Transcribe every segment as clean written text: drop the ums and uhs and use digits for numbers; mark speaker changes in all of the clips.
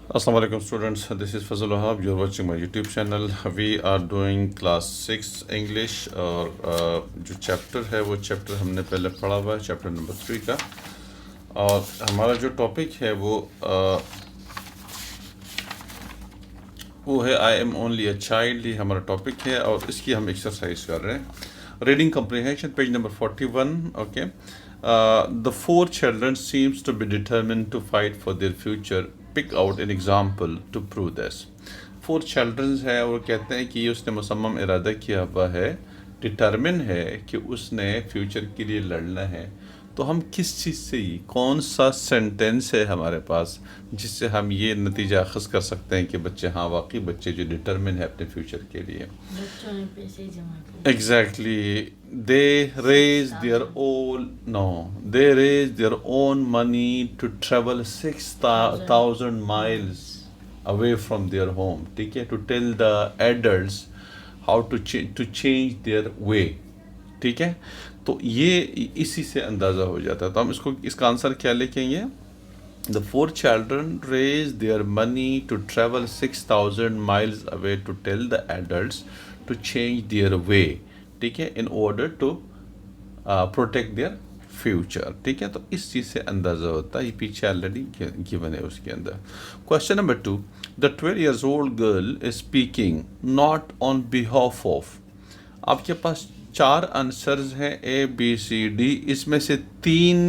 Speaker 1: Assalamu alaikum students, this is Fazal Wahab, you're watching my YouTube channel. We are doing class 6 English اور جو chapter ہے وہ chapter ہم نے پہلے پڑھا ہوا ہے چیپٹر نمبر 3 کا، اور ہمارا جو ٹاپک ہے وہ ہے I am only a child. یہ ہمارا ٹاپک ہے اور اس کی ہم ایکسرسائز کر رہے ہیں. Reading comprehension page number 41. Okay. The four children seems to be determined to fight for their future. Pick out an example to prove this. Four children ہے اور کہتے ہیں کہ اس نے مصمم ارادہ کیا ہوا ہے، ڈٹرمن ہے کہ اس نے فیوچر کے لیے لڑنا ہے. تو ہم کس چیز سے ہی کون سا سینٹینس ہے ہمارے پاس جس سے ہم یہ نتیجہ اخذ کر سکتے ہیں کہ بچے ہاں واقعی بچے جو ڈٹرمن ہے اپنے فیوچر کے لیے.
Speaker 2: بچوں نے پیسے جمع کیے.
Speaker 1: Exactly. They raise their own money to travel 6,000 miles away from their home. ٹھیک ہے. To tell the adults how to change their way. ٹھیک ہے. تو یہ اسی سے اندازہ ہو جاتا ہے. تو ہم اس کا آنسر کیا لکھیں گے؟ The four children raise their money to travel 6,000 miles away to tell the adults to change their way. ٹھیک ہے. In order to protect their future. ٹھیک ہے. تو اس چیز سے اندازہ ہوتا ہے. یہ پیچھے آلریڈی گیون ہے اس کے اندر. Question number 2. The 12 years old girl is speaking not on behalf of. آپ کے پاس 4 آنسرز ہیں A B C D. اس میں سے 3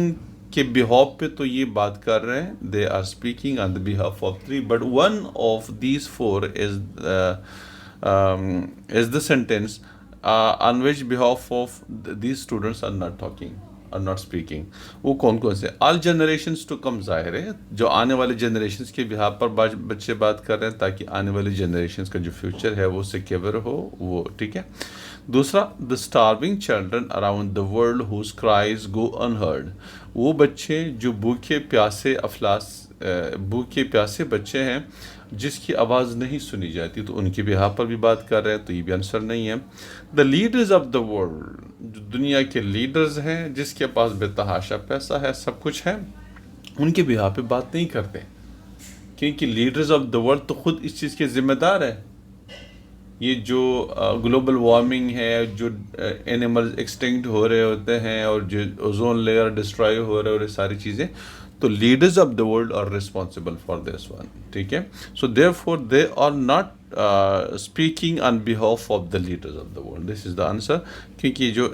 Speaker 1: کے behalf پہ تو یہ بات کر رہے ہیں. They are speaking on the behalf of 3. But one of these 4 is the sentence on which behalf of these students are not talking, are not speaking. وہ کون سے؟ all generations to come ظاہر ہے جو آنے والے جنریشنز کے behalf پر بچے بات کر رہے ہیں تاکہ آنے والے جنریشنز کا جو فیوچر ہے وہ سیکیور ہو وہ. ٹھیک ہے. دوسرا the starving children around the world whose cries go unheard. وہ بچے جو بھوکے پیاسے بچے ہیں جس کی آواز نہیں سنی جاتی، تو ان کے behalf پر بھی بات کر رہے ہیں، تو یہ بھی آنسر نہیں ہے. the leaders of the world. جو دنیا کے لیڈرز ہیں جس کے پاس بے تحاشا پیسہ ہے سب کچھ ہے، ان کے behalf پہ بات نہیں کرتے کیونکہ لیڈرز آف دا ورلڈ تو خود اس چیز کے ذمہ دار ہے. یہ جو گلوبل وارمنگ ہے، جو اینیملز ایکسٹنکٹ ہو رہے ہوتے ہیں اور جو اوزون لیئر ڈسٹرائے ہو رہے اور یہ ساری چیزیں، تو leaders of the world are responsible for this one. ٹھیک ہے. So therefore they are not speaking on behalf of the leaders of the world. This is the answer. کیونکہ جو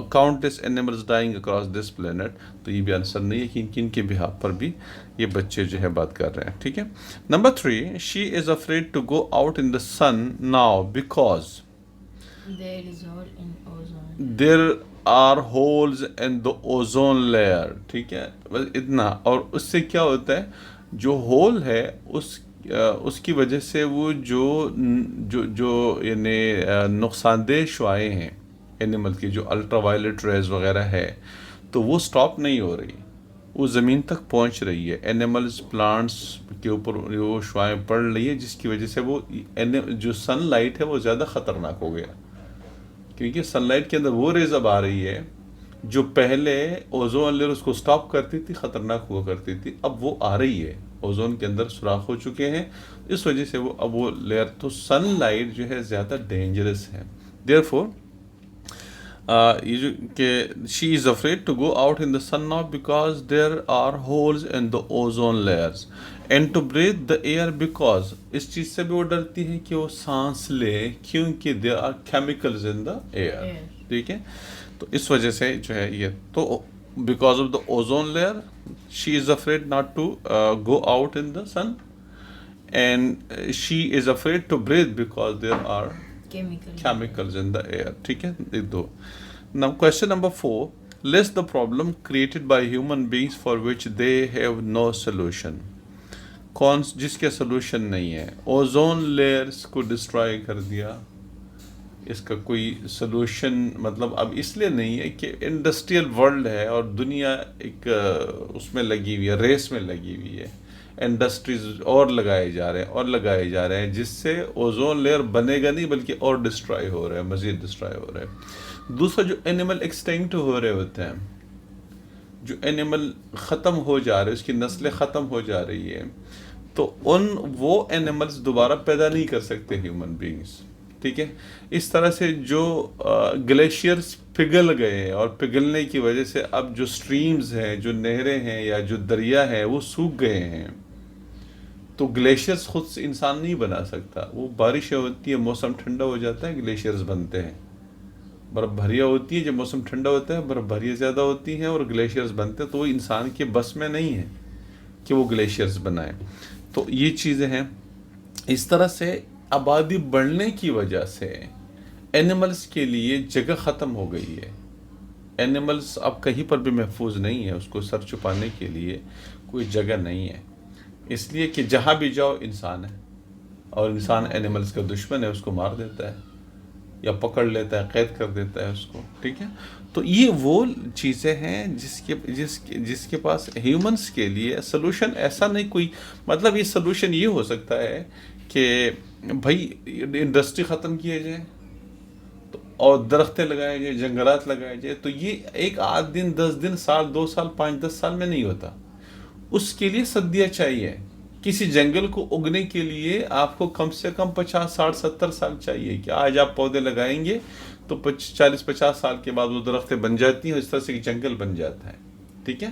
Speaker 1: countless animals dying across this planet, تو یہ بھی answer نہیں ہے کہ کن کے بہاف پر بھی یہ بچے جو ہے بات کر رہے ہیں. ٹھیک ہے. Number 3. She is afraid to go out in the sun now because
Speaker 2: There is hole in ozone.
Speaker 1: There are holes in the ozone layer. ٹھیک ہے. بس اتنا. اور اس سے کیا ہوتا ہے، جو ہول ہے اس کی وجہ سے وہ جو یعنی نقصان دہ شعاعیں ہیں اینیمل کی، جو الٹرا وائلٹ ریز وغیرہ ہے، تو وہ سٹاپ نہیں ہو رہی، وہ زمین تک پہنچ رہی ہے. اینیملز پلانٹس کے اوپر وہ شعاعیں پڑ رہی ہے جس کی وجہ سے وہ جو سن لائٹ ہے وہ زیادہ خطرناک ہو گیا. کیونکہ سن لائٹ کے اندر وہ ریز اب آ رہی ہے جو پہلے اوزون لیئر اس کو سٹاپ کرتی تھی، خطرناک ہوا کرتی تھی، اب وہ آ رہی ہے. اوزون کے اندر سوراخ ہو چکے ہیں، اس وجہ سے وہ لیئر، تو سن لائٹ جو ہے زیادہ ڈینجرس ہے. دیئر فور یہ جو کہ she is afraid to go out in the sun now because there are holes in the ozone layers and to breathe the air because. اس چیز سے بھی وہ ڈرتی ہے کہ وہ سانس لے کیونکہ there are chemicals in the air. ٹھیک ہے. تو اس وجہ سے جو ہے یہ تو because of the ozone layer she is afraid not to go out in the sun and she is afraid to breathe because there are chemicals in the air. ٹھیک ہے. دو. Now question number 4. List the problem created by human beings for which they have no solution. کون جس کے solution نہیں ہے؟ Ozone layers کو destroy کر دیا، اس کا کوئی سلوشن مطلب اب اس لیے نہیں ہے کہ انڈسٹریل ورلڈ ہے اور دنیا ایک اس میں لگی ہوئی ہے، ریس میں لگی ہوئی ہے، انڈسٹریز اور لگائے جا رہے ہیں جس سے اوزون لیئر بنے گا نہیں بلکہ اور ڈسٹرائے ہو رہا ہے، مزید ڈسٹرائے ہو رہا ہے. دوسرا جو اینیمل ایکسٹنکٹ ہو رہے ہوتے ہیں، جو اینیمل ختم ہو جا رہے ہیں، اس کی نسلیں ختم ہو جا رہی ہے، تو وہ اینیملز دوبارہ پیدا نہیں کر سکتے ہیومن بینگس، ٹھیک ہے. اس طرح سے جو گلیشیئرز پگھل گئے اور پگھلنے کی وجہ سے اب جو اسٹریمز ہیں، جو نہریں ہیں یا جو دریا ہیں وہ سوکھ گئے ہیں، تو گلیشیئرز خود سے انسان نہیں بنا سکتا. وہ بارشیں ہوتی ہیں، موسم ٹھنڈا ہو جاتا ہے، گلیشیئرز بنتے ہیں. برف بھریاں ہوتی ہیں، جب موسم ٹھنڈا ہوتا ہے برف بھریاں زیادہ ہوتی ہیں اور گلیشیئرز بنتے ہیں، تو وہ انسان کے بس میں نہیں ہے کہ وہ گلیشیئرز بنائیں. تو یہ چیزیں ہیں. اس طرح سے آبادی بڑھنے کی وجہ سے اینیملز کے لیے جگہ ختم ہو گئی ہے. اینیملز اب کہیں پر بھی محفوظ نہیں ہے، اس کو سر چھپانے کے لیے کوئی جگہ نہیں ہے، اس لیے کہ جہاں بھی جاؤ انسان ہے، اور انسان اینیملز کا دشمن ہے، اس کو مار دیتا ہے یا پکڑ لیتا ہے، قید کر دیتا ہے اس کو، ٹھیک ہے. تو یہ وہ چیزیں ہیں جس کے پاس ہیومنس کے لیے سلوشن ایسا نہیں کوئی. مطلب یہ سلوشن یہ ہو سکتا ہے کہ بھائی انڈسٹری ختم کیے جائے اور درختیں لگائے جائے، جنگلات لگائے جائے. تو یہ ایک 8 دن 10 دن سال 2 سال 5 10 سال میں نہیں ہوتا. اس کے لیے صدیاں چاہیے. کسی جنگل کو اگنے کے لیے آپ کو کم سے کم 50 60 70 سال چاہیے. کہ آج آپ پودے لگائیں گے تو 40 50 سال کے بعد وہ درختیں بن جاتی ہیں، اس طرح سے ایک جنگل بن جاتا ہے، ٹھیک ہے.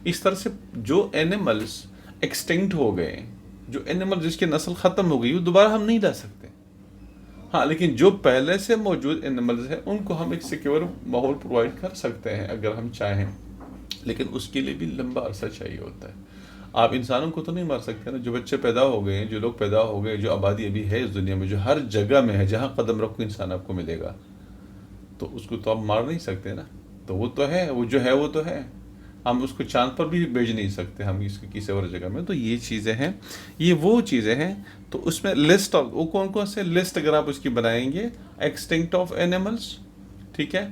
Speaker 1: اس طرح سے جو اینیملز ایکسٹنکٹ ہو گئے، جو اینیمل جس کی نسل ختم ہو گئی، وہ دوبارہ ہم نہیں لا سکتے. ہاں، لیکن جو پہلے سے موجود اینیملز ہیں ان کو ہم ایک سیکیور ماحول پرووائڈ کر سکتے ہیں اگر ہم چاہیں، لیکن اس کے لیے بھی لمبا عرصہ چاہیے ہوتا ہے. آپ انسانوں کو تو نہیں مار سکتے نا. جو بچے پیدا ہو گئے ہیں، جو لوگ پیدا ہو گئے، جو آبادی ابھی ہے اس دنیا میں، جو ہر جگہ میں ہے، جہاں قدم رکھو انسان آپ کو ملے گا، تو اس کو تو آپ مار نہیں سکتے نا. تو وہ تو ہے، وہ جو ہے وہ تو ہے. ہم اس کو چاند پر بھی بھیج نہیں سکتے ہم اس کو کسی اور جگہ میں. تو یہ چیزیں ہیں، یہ وہ چیزیں ہیں. تو اس میں لسٹ آف وہ کون کون سے لسٹ اگر آپ اس کی بنائیں گے: ایکسٹنکٹ آف اینیملس، ٹھیک ہے،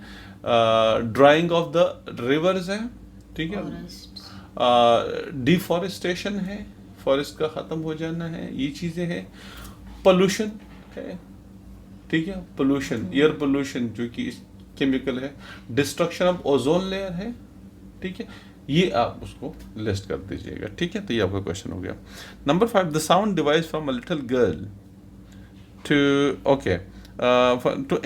Speaker 1: ڈرائنگ آف دا ریورز ہے، ٹھیک ہے، ڈیفارسٹیشن ہے، فارسٹ کا ختم ہو جانا ہے، یہ چیزیں ہیں. پولوشن ہے، ٹھیک ہے، پولوشن، ایئر پولوشن جو کہ کیمیکل ہے. ڈسٹرکشن آف اوزون لیئر ہے، ٹھیک ہے. یہ آپ اس کو لسٹ کر دیجئے گا، ٹھیک ہے. تو یہ آپ کا کوشچن ہو گیا. Number 5، the sound device from a little girl to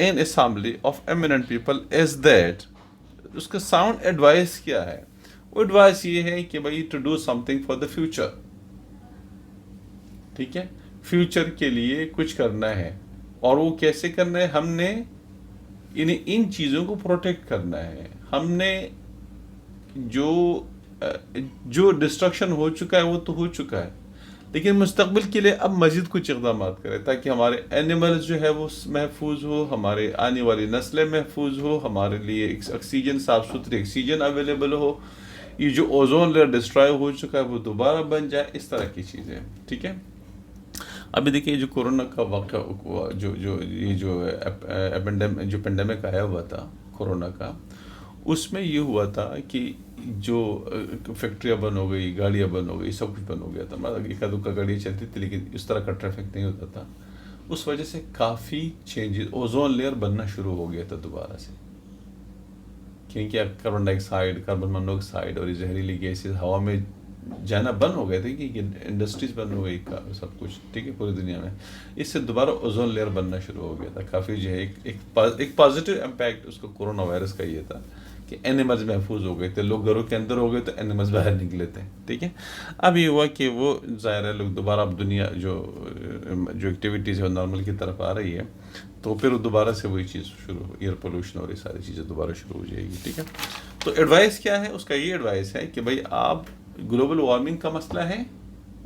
Speaker 1: an assembly of eminent people is that. اس کا ساؤنڈ ایڈوائس کیا ہے؟ وہ ایڈوائس یہ ہے کہ بھائی to do something for the future, ٹھیک ہے. فیوچر کے لیے کچھ کرنا ہے، اور وہ کیسے کرنا ہے؟ ہم نے ان چیزوں کو پروٹیکٹ کرنا ہے. ہم نے جو ڈسٹرکشن ہو چکا ہے وہ تو ہو چکا ہے، لیکن مستقبل کے لیے اب مزید کچھ اقدامات کریں تاکہ ہمارے اینیملز جو ہے وہ محفوظ ہو، ہمارے آنے والی نسلیں محفوظ ہو، ہمارے لیے آکسیجن، صاف ستھری آکسیجن اویلیبل ہو، یہ جو اوزون لیئر ڈسٹرائے ہو چکا ہے وہ دوبارہ بن جائے. اس طرح کی چیزیں، ٹھیک ہے. ابھی دیکھیے جو کورونا کا واقعہ، جو پینڈیمک آیا ہوا تھا کورونا کا، اس میں یہ ہوا تھا کہ جو فیکٹریاں بند ہو گئی، گاڑیاں بند ہو گئی، سب کچھ بند ہو گیا تھا. مطلب ایک دو کا گاڑیاں چلتی تھی لیکن اس طرح کا ٹریفک نہیں ہوتا تھا. اس وجہ سے کافی چینجز، اوزون لیئر بننا شروع ہو گیا تھا دوبارہ سے، کیونکہ کاربن ڈائی آکسائڈ، کاربن مونوآکسائڈ اور یہ زہریلی گیسز ہوا میں جانا بند ہو گئے تھے، کہ انڈسٹریز بند ہو گئی، سب کچھ، ٹھیک ہے، پوری دنیا میں. اس سے دوبارہ اوزون لیئر بننا شروع ہو گیا تھا. کافی جو ہے ایک پازیٹیو امپیکٹ اس کو کورونا وائرس کا یہ تھا کہ اینیملز محفوظ ہو گئے تھے. لوگ گھروں کے اندر ہو گئے تو اینیملز باہر نکلے تھے، ٹھیک ہے. اب یہ ہوا کہ وہ ظاہر ہے لوگ دوبارہ اب دنیا جو ایکٹیویٹیز ہے نارمل کی طرف آ رہی ہے، تو پھر دوبارہ سے وہی چیز شروع ہو، ایئر پولوشن اور یہ ساری چیزیں دوبارہ شروع ہو جائے گی، ٹھیک ہے. تو ایڈوائس کیا ہے اس کا؟ یہ ایڈوائس ہے کہ بھائی آپ گلوبل وارمنگ کا مسئلہ ہے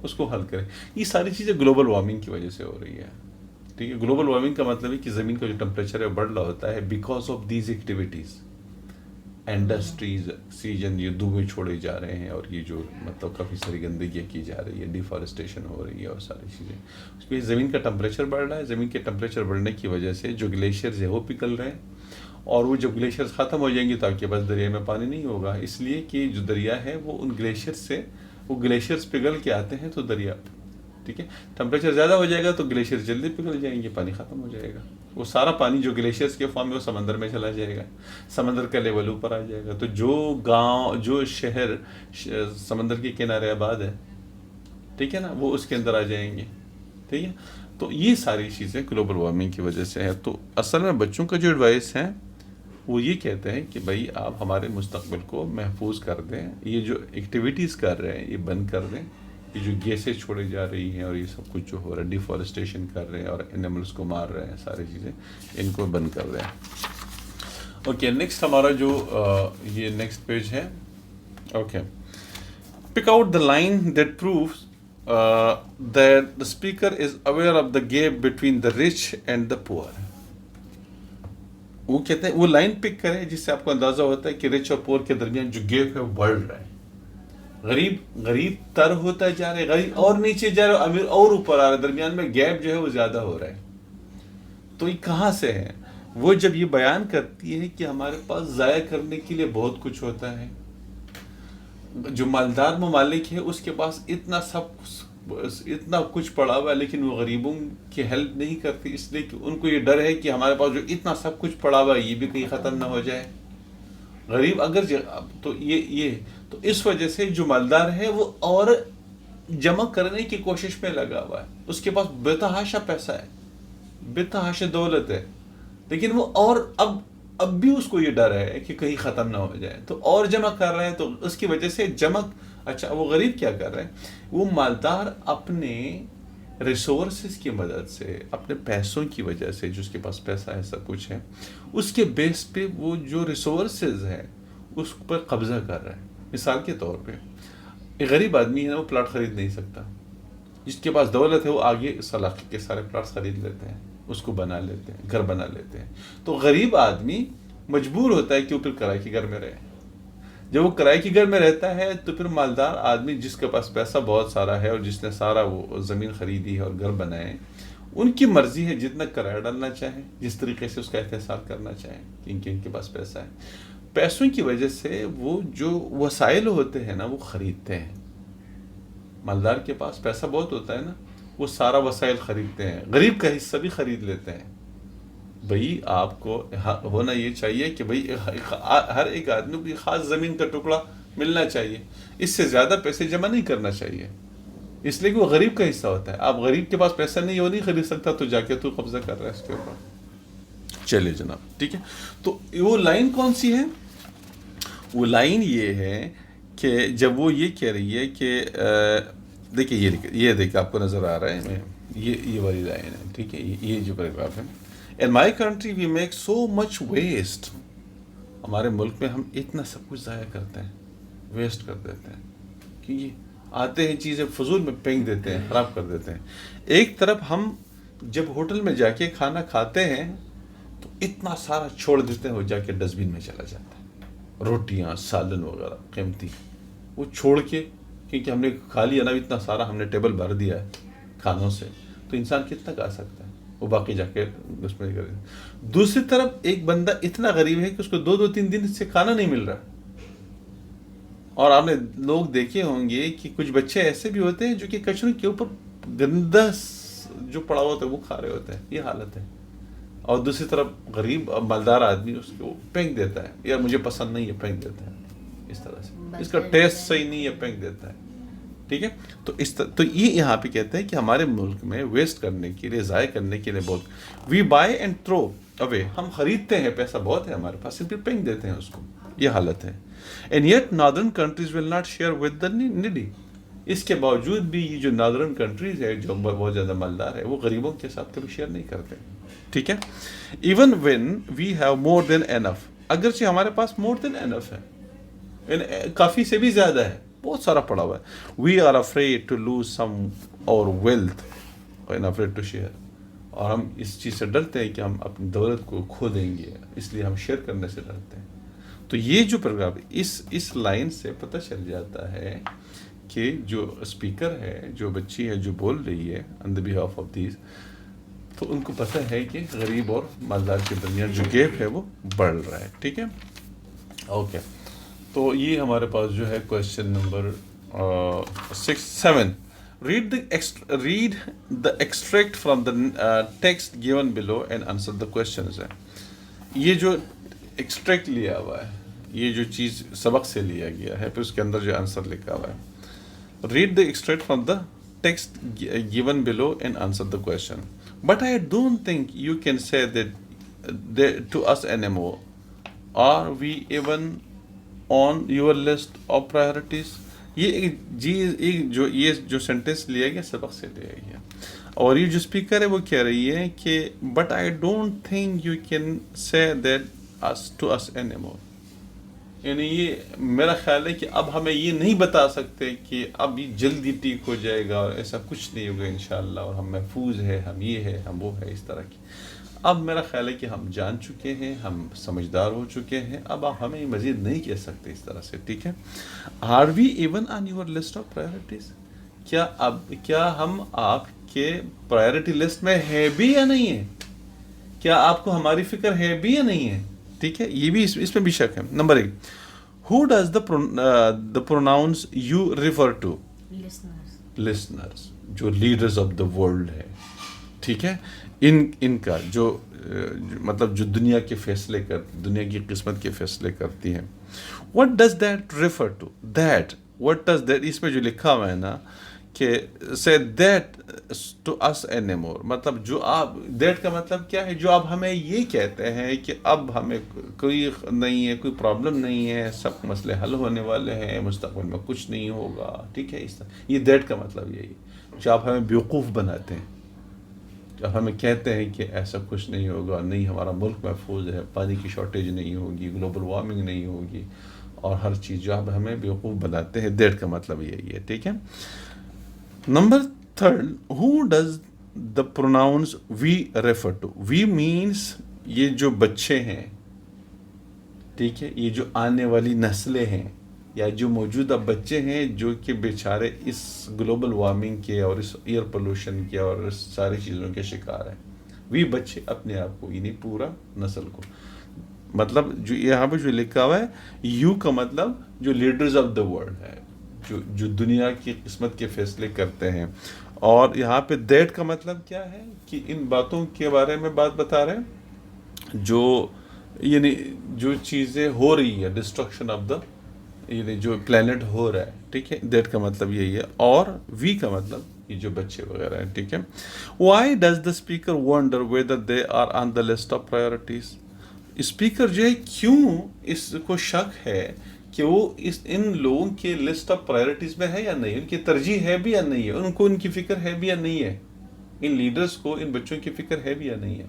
Speaker 1: اس کو حل کریں. یہ ساری چیزیں گلوبل وارمنگ کی وجہ سے ہو رہی ہے، ٹھیک ہے. گلوبل وارمنگ کا مطلب ہے کہ زمین کا جو ٹمپریچر ہے بڑھ رہا ہوتا ہے because of these activities. Industries oxygen یہ دھوئیں چھوڑے جا رہے ہیں، اور یہ جو مطلب کافی ساری گندگیاں کی جا رہی ہے، ڈیفارسٹیشن ہو رہی ہے اور ساری چیزیں. اس پہ زمین کا ٹمپریچر بڑھ رہا ہے. زمین کے ٹمپریچر بڑھنے کی وجہ سے جو گلیشیئرز ہیں وہ پگھل رہے ہیں، اور وہ جب گلیشیئرز ختم ہو جائیں گے تو آپ کے پاس دریا میں پانی نہیں ہوگا. اس لیے کہ جو دریا ہے وہ ان گلیشیئرز سے، وہ گلیشیئرز پگھل کے آتے ہیں تو دریا، ٹھیک ہے. ٹمپریچر زیادہ ہو جائے گا تو گلیشیئر جلدی پگھل جائیں گے، پانی ختم ہو جائے گا. وہ سارا پانی جو گلیشیئرز کے فارم میں وہ سمندر میں چلا جائے گا، سمندر کا لیول اوپر آ جائے گا. تو جو گاؤں، جو شہر سمندر کے کنارے آباد ہے، ٹھیک ہے نا، وہ اس کے اندر آ جائیں گے. ٹھیک ہے، تو یہ ساری چیزیں گلوبل وارمنگ کی وجہ سے ہے. تو اصل میں بچوں کا جو ایڈوائس ہے وہ یہ کہتے ہیں کہ بھائی آپ ہمارے مستقبل کو محفوظ کر دیں، یہ جو ایکٹیویٹیز کر رہے ہیں یہ بند کر دیں، یہ جو گیسیں چھوڑی جا رہی ہیں اور یہ سب کچھ جو ہو رہا ہے، ڈیفارسٹیشن کر رہے ہیں اور اینیملس کو مار رہے ہیں، ساری چیزیں ان کو بند کر دیں. اوکے، نیکسٹ ہمارا جو یہ نیکسٹ پیج ہے. Okay, pick out the line that proves that the speaker is aware of the gap between the rich and the poor. وہ کہتے ہیں وہ لائن پک کریں جس سے آپ کو اندازہ ہوتا ہے کہ رچ اور پور کے درمیان جو گیپ ہے وہ بڑھ رہا ہے. غریب تر ہوتا جا رہا ہے، غریب اور نیچے جا رہا ہے، امیر اور اوپر آ رہا ہے، درمیان میں گیپ جو ہے وہ زیادہ ہو رہا ہے. تو یہ کہاں سے ہے؟ وہ جب یہ بیان کرتی ہے کہ ہمارے پاس ضائع کرنے کے لیے بہت کچھ ہوتا ہے. جو مالدار ممالک ہے اس کے پاس اتنا کچھ پڑا ہوا ہے، لیکن وہ غریبوں کی ہیلپ نہیں کرتی، اس لیے کہ ان کو یہ ڈر ہے کہ ہمارے پاس جو اتنا سب کچھ پڑا ہوا ہے یہ بھی کہیں ختم نہ ہو جائے. غریب اگر تو تو اس وجہ سے جو مالدار ہے وہ اور جمع کرنے کی کوشش میں لگا ہوا ہے. اس کے پاس بے تحاشا پیسہ ہے، بے تحاشا دولت ہے، لیکن وہ اور اب بھی اس کو یہ ڈر ہے کہ کہیں ختم نہ ہو جائے، تو اور جمع کر رہے ہیں. تو اس کی وجہ سے اچھا وہ غریب کیا کر رہے ہیں؟ وہ مالدار اپنے ریسورسز کی مدد سے، اپنے پیسوں کی وجہ سے، جو اس کے پاس پیسہ ہے سب کچھ ہے، اس کے بیس پہ وہ جو ریسورسز ہے اس پر قبضہ کر رہا ہے. مثال کے طور پہ ایک غریب آدمی ہے، وہ پلاٹ خرید نہیں سکتا. جس کے پاس دولت ہے وہ آگے اس علاقے کے سارے پلاٹس خرید لیتے ہیں، اس کو بنا لیتے ہیں، گھر بنا لیتے ہیں. تو غریب آدمی مجبور ہوتا ہے کہ وہ پھر کرائے کے گھر میں رہے. جب وہ کرائے کے گھر میں رہتا ہے تو پھر مالدار آدمی جس کے پاس پیسہ بہت سارا ہے اور جس نے سارا وہ زمین خریدی ہے اور گھر بنائے، ان کی مرضی ہے جتنا کرایہ ڈالنا چاہے، جس طریقے سے اس کا احتساب کرنا چاہے، کیونکہ ان کے پاس پیسہ ہے. پیسوں کی وجہ سے وہ جو وسائل ہوتے ہیں نا وہ خریدتے ہیں. مالدار کے پاس پیسہ بہت ہوتا ہے نا، وہ سارا وسائل خریدتے ہیں، غریب کا حصہ بھی خرید لیتے ہیں. بھئی آپ کو ہونا یہ چاہیے کہ بھئی ہر ایک آدمی کو خاص زمین کا ٹکڑا ملنا چاہیے، اس سے زیادہ پیسے جمع نہیں کرنا چاہیے، اس لیے کہ وہ غریب کا حصہ ہوتا ہے. آپ غریب کے پاس پیسہ نہیں، وہ نہیں خرید سکتا، تو جا کے تو قبضہ کر رہا ہے اس کے اوپر. چلے جناب، ٹھیک ہے. تو وہ لائن کون سی ہے؟ وہ لائن یہ ہے کہ جب وہ یہ کہہ رہی ہے کہ دیکھیں یہ دیکھیں آپ کو نظر آ رہا ہے، یہ والی لائن ہے، ٹھیک ہے. یہ جو پیراگراف ہے، In my country we make so much waste. ہمارے ملک میں ہم اتنا سب کچھ ضائع کرتے ہیں، ویسٹ کر دیتے ہیں، کیونکہ آتے ہیں چیزیں فضول میں پھینک دیتے ہیں، خراب کر دیتے ہیں. ایک طرف ہم جب ہوٹل میں جا کے کھانا کھاتے ہیں تو اتنا سارا چھوڑ دیتے ہیں، وہ جا کے ڈسٹ بن میں چلا جاتا ہے. روٹیاں، سالن وغیرہ قیمتی وہ چھوڑ کے، کیونکہ ہم نے کھا لیا نا اتنا سارا، ہم نے ٹیبل بھر دیا ہے کھانوں سے، تو انسان کتنا کھا سکتا ہے، وہ باقی جا کے اس میں کرے. دوسری طرف ایک بندہ اتنا غریب ہے کہ اس کو 2-3 دن سے کھانا نہیں مل رہا. اور آپ نے لوگ دیکھے ہوں گے کہ کچھ بچے ایسے بھی ہوتے ہیں جو کہ کچروں کے اوپر گندا جو پڑا ہوتا ہے وہ کھا رہے ہوتے ہیں. یہ حالت ہے. اور دوسری طرف غریب مالدار آدمی اس کو پھینک دیتا ہے، یار مجھے پسند نہیں ہے، پھینک دیتا ہے اس طرح سے، اس کا ٹیسٹ صحیح نہیں ہے، پھینک دیتا ہے. ٹھیک ہے. تو یہ یہاں پہ کہتے ہیں کہ ہمارے ملک میں ویسٹ کرنے کے لیے، ضائع کرنے کے لیے بہت، وی بائی اینڈ تھرو اوے، ہم خریدتے ہیں، پیسہ بہت ہے ہمارے پاس، پھر پھینک دیتے ہیں اس کو. یہ حالت ہے. And yet northern countries will not share with the needy. اس کے باوجود بھی یہ جو ناردرن کنٹریز ہے جو بہت زیادہ مالدار ہے، وہ غریبوں کے ساتھ کبھی شیئر نہیں کرتے. ٹھیک ہے. Even when we have more than enough, اگرچہ ہمارے پاس مور دین انف ہے، کافی سے بھی زیادہ ہے، بہت سارا پڑا ہوا ہے. We are afraid to lose some our wealth and afraid to share. اور ہم اس چیز سے ڈرتے ہیں کہ ہم اپنی دولت کو کھو دیں گے، اس لیے ہم شیئر کرنے سے ڈرتے ہیں. تو یہ جو پیراگراف اس لائن سے پتہ چل جاتا ہے کہ جو اسپیکر ہے، جو بچی ہے جو بول رہی ہے آن دی بہاف آف دیز، تو ان کو پتہ ہے کہ غریب اور مالدار کے درمیان جو گیپ ہے وہ بڑھ رہا ہے. ٹھیک ہے. اوکے. تو یہ ہمارے پاس جو ہے question number 7. Read the extract from the text given below and answer the questions ہے. یہ جو ایکسٹریکٹ لیا ہوا ہے، یہ جو چیز سبق سے لیا گیا ہے، پھر اس کے اندر جو آنسر لکھا ہوا ہے. Read the extract from the text given below and answer the question. But I don't think you can say that to us anymore. Are we even on your list of priorities? یہ ایک جو sentence لیا گیا سبق سے لیا گیا، اور یہ جو اسپیکر ہے وہ کہہ رہی ہے کہ but I don't think you can say that to us any more, یعنی یہ میرا خیال ہے کہ اب ہمیں یہ نہیں بتا سکتے کہ اب یہ جلدی ٹھیک ہو جائے گا اور ایسا کچھ نہیں ہوگا انشاءاللہ، اور ہم محفوظ ہے، ہم یہ ہے، ہم وہ ہے، اس طرح کی. اب میرا خیال ہے کہ ہم جان چکے ہیں، ہم سمجھدار ہو چکے ہیں، اب آپ ہمیں مزید نہیں کہہ سکتے اس طرح سے، ٹھیک ہے. Are we even on your list of priorities? کیا ہم آپ کے پرائرٹی لسٹ میں ہے بھی یا نہیں ہے؟ کیا آپ کو ہماری فکر ہے بھی یا نہیں ہے؟ ٹھیک ہے، یہ بھی اس میں بھی شک ہے. Number 1، who does the pronoun you refer to? Listeners, جو لیڈرز آف دا ورلڈ ہے، ٹھیک ہے، ان کا جو مطلب جو دنیا کے فیصلے دنیا کی قسمت کے فیصلے کرتی ہیں. what does that refer to؟ what does that، اس میں جو لکھا ہوا ہے نا کہ say that to us anymore، مطلب جو آپ that کا مطلب کیا ہے؟ جو آپ ہمیں یہ کہتے ہیں کہ اب ہمیں کوئی نہیں ہے، کوئی پرابلم نہیں ہے، سب مسئلے حل ہونے والے ہیں، مستقبل میں کچھ نہیں ہوگا، ٹھیک ہے. اس طرح یہ that کا مطلب یہی ہے، جو آپ ہمیں بیوقوف بناتے ہیں، جب ہمیں کہتے ہیں کہ ایسا کچھ نہیں ہوگا، نہیں ہمارا ملک محفوظ ہے، پانی کی شارٹیج نہیں ہوگی، گلوبل وارمنگ نہیں ہوگی، اور ہر چیز جو آپ ہمیں بیوقوف بناتے ہیں، دیٹ کا مطلب یہی ہے، ٹھیک ہے. Number 3، who does the pronoun we refer to? We means یہ جو بچے ہیں، ٹھیک ہے، یہ جو آنے والی نسلیں ہیں، یا جو موجودہ بچے ہیں جو کہ بیچارے اس گلوبل وارمنگ کے اور اس ایئر پولوشن کے اور اس ساری چیزوں کے شکار ہیں. وی بچے اپنے آپ کو، یعنی پورا نسل کو، مطلب جو یہاں پہ جو لکھا ہوا ہے یو کا مطلب جو لیڈرز آف دا ورلڈ ہے، جو دنیا کی قسمت کے فیصلے کرتے ہیں. اور یہاں پہ دیٹ کا مطلب کیا ہے کہ ان باتوں کے بارے میں بات بتا رہے ہیں جو یعنی جو چیزیں ہو رہی ہے، ڈسٹرکشن آف دا، یعنی جو پلانٹ ہو رہا ہے، ٹھیک ہے. دیٹ کا مطلب یہی ہے. اور وی کا مطلب یہ جو بچے وغیرہ ہیں، ٹھیک ہے. Why does the speaker wonder whether they are on the list of priorities? Speaker جو ہے کیوں اس کو شک ہے کہ وہ ان لوگوں کے لسٹ آف پرائرٹیز میں ہے یا نہیں، ان کی ترجیح ہے بھی یا نہیں ہے، ان کو ان کی فکر ہے بھی یا نہیں ہے، ان لیڈرز کو ان بچوں کی فکر ہے بھی یا نہیں ہے.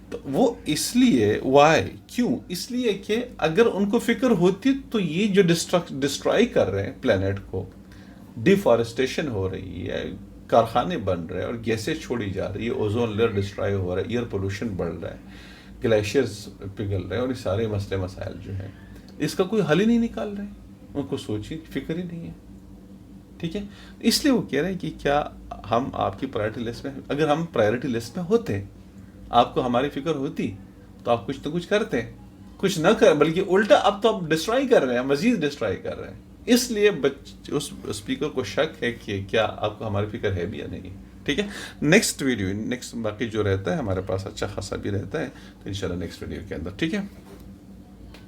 Speaker 1: تو وہ اس لیے وائی، کیوں؟ اس لیے کہ اگر ان کو فکر ہوتی تو یہ جو ڈسٹرائی کر رہے ہیں پلانٹ کو، ڈیفارسٹیشن ہو رہی ہے، کارخانے بن رہے ہیں اور گیسیں چھوڑی جا رہی ہے، اوزون لیئر ڈسٹرائی ہو رہا ہے، ایئر پولوشن بڑھ رہا ہے، گلیشیئرز پگھل رہے ہیں، اور یہ سارے مسئلے مسائل جو ہیں اس کا کوئی حل ہی نہیں نکال رہے ہیں، ان کو سوچی فکر ہی نہیں ہے، ٹھیک ہے. اس لیے وہ کہہ رہے ہیں کہ کیا ہم آپ کی پرائرٹی لسٹ میں، اگر ہم پرائرٹی لسٹ میں ہوتے، آپ کو ہماری فکر ہوتی تو آپ کچھ تو کچھ کرتے، کچھ نہ کر بلکہ الٹا اب تو آپ ڈسٹرائی کر رہے ہیں، مزید ڈسٹرائی کر رہے ہیں. اس لیے اس اسپیکر کو شک ہے کہ کیا آپ کو ہماری فکر ہے بھی یا نہیں، ٹھیک ہے. نیکسٹ ویڈیو، باقی جو رہتا ہے ہمارے پاس اچھا خاصا بھی رہتا ہے، تو انشاءاللہ نیکسٹ ویڈیو کے اندر، ٹھیک ہے.